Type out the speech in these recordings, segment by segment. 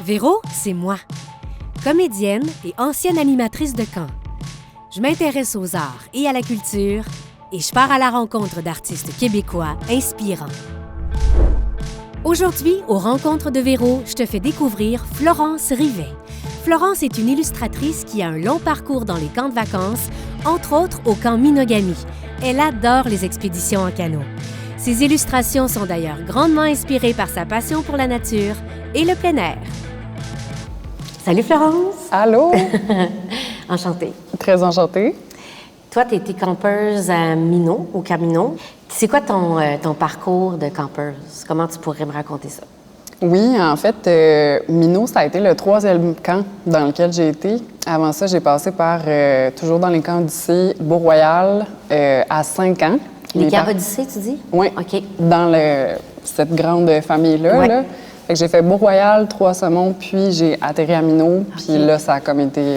Véro, c'est moi. Comédienne et ancienne animatrice de camp. Je m'intéresse aux arts et à la culture et je pars à la rencontre d'artistes québécois inspirants. Aujourd'hui, aux Rencontres de Véro, je te fais découvrir Florence Rivet. Florence est une illustratrice qui a un long parcours dans les camps de vacances, entre autres au camp Minogami. Elle adore les expéditions en canot. Ses illustrations sont d'ailleurs grandement inspirées par sa passion pour la nature et le plein air. Salut Florence! Allô! Enchantée. Très enchantée. Toi, tu étais campeuse à Minot, au Camp Minot. C'est quoi ton parcours de campeuse? Comment tu pourrais me raconter ça? Oui, en fait, Minot, ça a été le 3e camp dans lequel j'ai été. Avant ça, j'ai passé par, toujours dans les camps Odyssée, Beau-Royal, à 5 ans. Les camps Odyssée, tu dis? Oui, OK. dans cette grande famille-là. Ouais. Là. Fait que j'ai fait Beau-Royal, Trois-Saumons, puis j'ai atterri à Minot. OK. Puis là, ça a comme été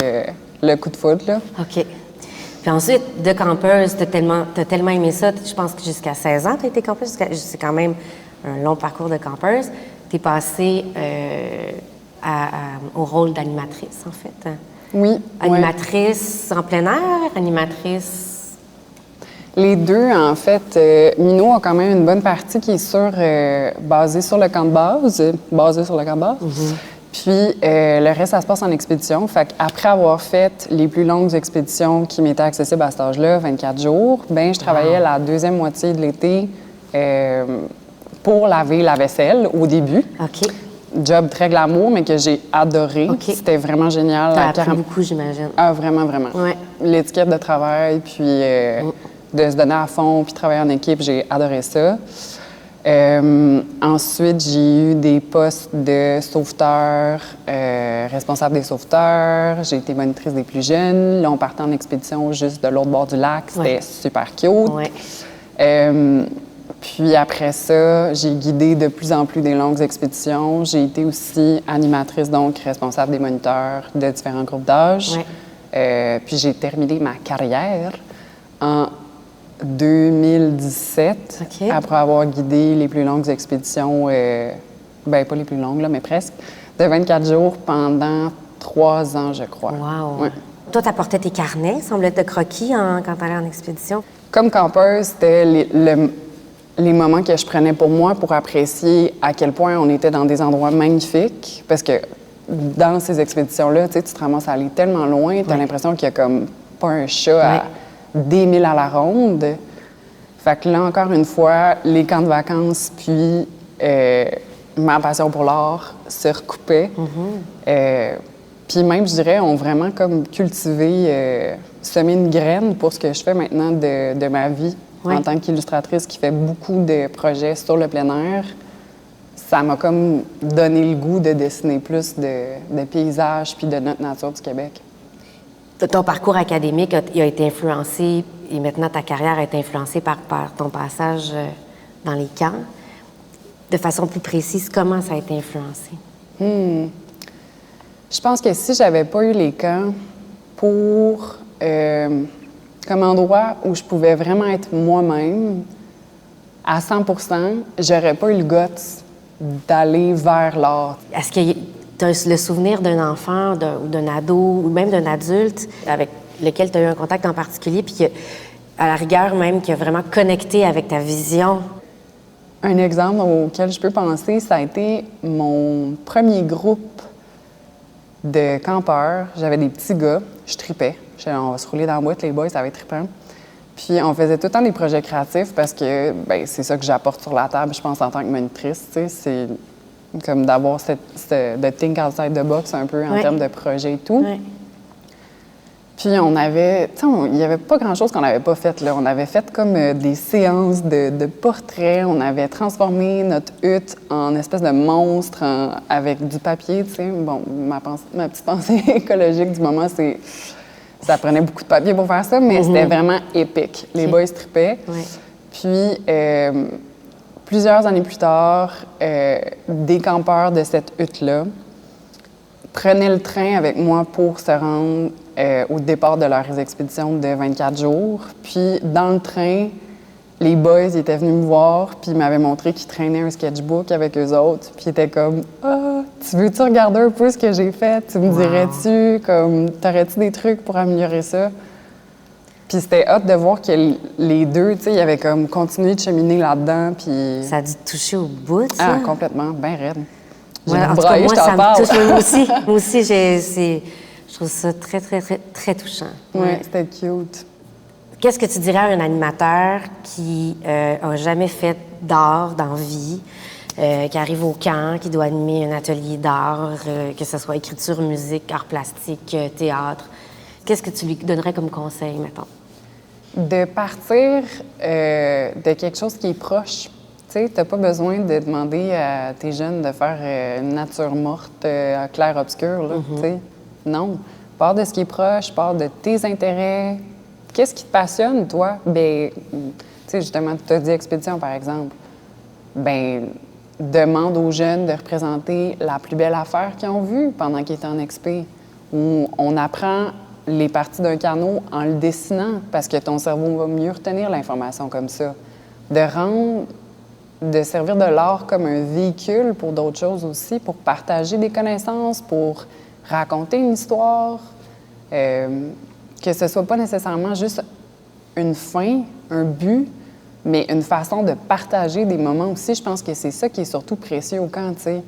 le coup de foudre, là. OK. Puis ensuite, de campeuse, t'as tellement aimé ça, je pense que jusqu'à 16 ans, tu as été campeuse. C'est quand même un long parcours de campeuse. Tu es passée au rôle d'animatrice, en fait. Oui. Animatrice en plein air, animatrice... Les deux, en fait. Minot a quand même une bonne partie qui est basée sur le camp de base. Mm-hmm. Puis le reste, ça se passe en expédition. Fait qu'après avoir fait les plus longues expéditions qui m'étaient accessibles à cet âge-là, 24 jours, bien, je travaillais la deuxième moitié de l'été pour laver la vaisselle au début. OK. Job très glamour, mais que j'ai adoré. OK. C'était vraiment génial. T'as appris beaucoup, j'imagine. Ah, vraiment, vraiment. Ouais. L'étiquette de travail, puis de se donner à fond, puis travailler en équipe, j'ai adoré ça. Ensuite, j'ai eu des postes de sauveteur, responsable des sauveteurs. J'ai été monitrice des plus jeunes. Là, on partait en expédition juste de l'autre bord du lac. C'était super cute. Ouais. Puis après ça, j'ai guidé de plus en plus des longues expéditions. J'ai été aussi animatrice, donc responsable des moniteurs de différents groupes d'âge. Ouais. Puis j'ai terminé ma carrière en 2017, OK. après avoir guidé les plus longues expéditions, bien pas les plus longues, là, mais presque, de 24 jours pendant 3 ans, je crois. Wow! Ouais. Toi, tu apportais tes carnets, semble-t-il, de croquis quand tu allais en expédition. Comme campeuse, c'était les moments que je prenais pour moi pour apprécier à quel point on était dans des endroits magnifiques. Parce que dans ces expéditions-là, tu te ramasses à aller tellement loin, tu as l'impression qu'il y a comme pas un chat à des milles à la ronde. Fait que là, encore une fois, les camps de vacances, puis ma passion pour l'art se recoupaient. Puis même, je dirais, ont vraiment comme cultivé, semé une graine pour ce que je fais maintenant de ma vie en tant qu'illustratrice qui fait beaucoup de projets sur le plein air. Ça m'a comme donné le goût de dessiner plus de paysages puis de notre nature du Québec. Ton parcours académique il a été influencé, et maintenant ta carrière a été influencée par ton passage dans les camps. De façon plus précise, comment ça a été influencé? Je pense que si j'avais pas eu les camps pour comme endroit où je pouvais vraiment être moi-même à 100%, j'aurais pas eu le guts d'aller vers l'art. Est-ce que tu as le souvenir d'un enfant ou d'un ado ou même d'un adulte avec lequel tu as eu un contact en particulier puis à la rigueur même qui a vraiment connecté avec ta vision? Un exemple auquel je peux penser, ça a été mon premier groupe de campeurs. J'avais des petits gars, je tripais. On va se rouler dans la boîte, les boys, ça va être trippant. Puis on faisait tout le temps des projets créatifs parce que c'est ça que j'apporte sur la table, je pense, en tant que monitrice. C'est comme d'avoir de think outside the box un peu en termes de projet et tout. Ouais. Puis on avait, il n'y avait pas grand-chose qu'on n'avait pas fait, là. On avait fait comme des séances de portraits. On avait transformé notre hutte en espèce de monstre avec du papier, tu sais. Bon, ma petite pensée écologique du moment, c'est... Ça prenait beaucoup de papier pour faire ça, mais c'était vraiment épique. Les boys trippaient. Ouais. Puis, plusieurs années plus tard, des campeurs de cette hutte-là prenaient le train avec moi pour se rendre au départ de leurs expéditions de 24 jours. Puis, dans le train, les boys étaient venus me voir, puis ils m'avaient montré qu'ils traînaient un sketchbook avec eux autres. Puis, ils étaient comme « Ah, tu veux-tu regarder un peu ce que j'ai fait? Tu me dirais-tu, comme, t'aurais-tu des trucs pour améliorer ça? Puis c'était hot de voir que les deux, tu sais, ils avaient comme continué de cheminer là-dedans, puis... Ça a dû te toucher au bout, ça? Ah, complètement, bien raide. Ouais, en tout cas, moi, ça me touche. Moi aussi, je trouve ça très, très, très, très touchant. Oui, c'était cute. Qu'est-ce que tu dirais à un animateur qui a jamais fait d'art dans la vie, qui arrive au camp, qui doit animer un atelier d'art, que ce soit écriture, musique, art plastique, théâtre? Qu'est-ce que tu lui donnerais comme conseil, mettons? De partir de quelque chose qui est proche. Tu sais, t'as pas besoin de demander à tes jeunes de faire une nature morte à clair-obscur, là, tu sais. Non. Pars de ce qui est proche, pars de tes intérêts. Qu'est-ce qui te passionne, toi? Bien, tu sais, justement, tu as dit expédition, par exemple. Bien, demande aux jeunes de représenter la plus belle affaire qu'ils ont vue pendant qu'ils étaient en expé. Où on apprend les parties d'un canot en le dessinant, parce que ton cerveau va mieux retenir l'information comme ça. De servir de l'art comme un véhicule pour d'autres choses aussi, pour partager des connaissances, pour raconter une histoire, que ce soit pas nécessairement juste une fin, un but, mais une façon de partager des moments aussi. Je pense que c'est ça qui est surtout précieux au camp, tu sais.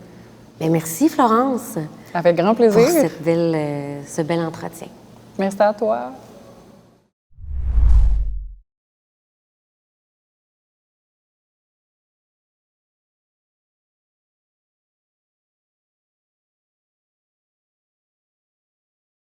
Bien, merci, Florence. Ça fait grand plaisir. Pour ce bel entretien. Merci à toi.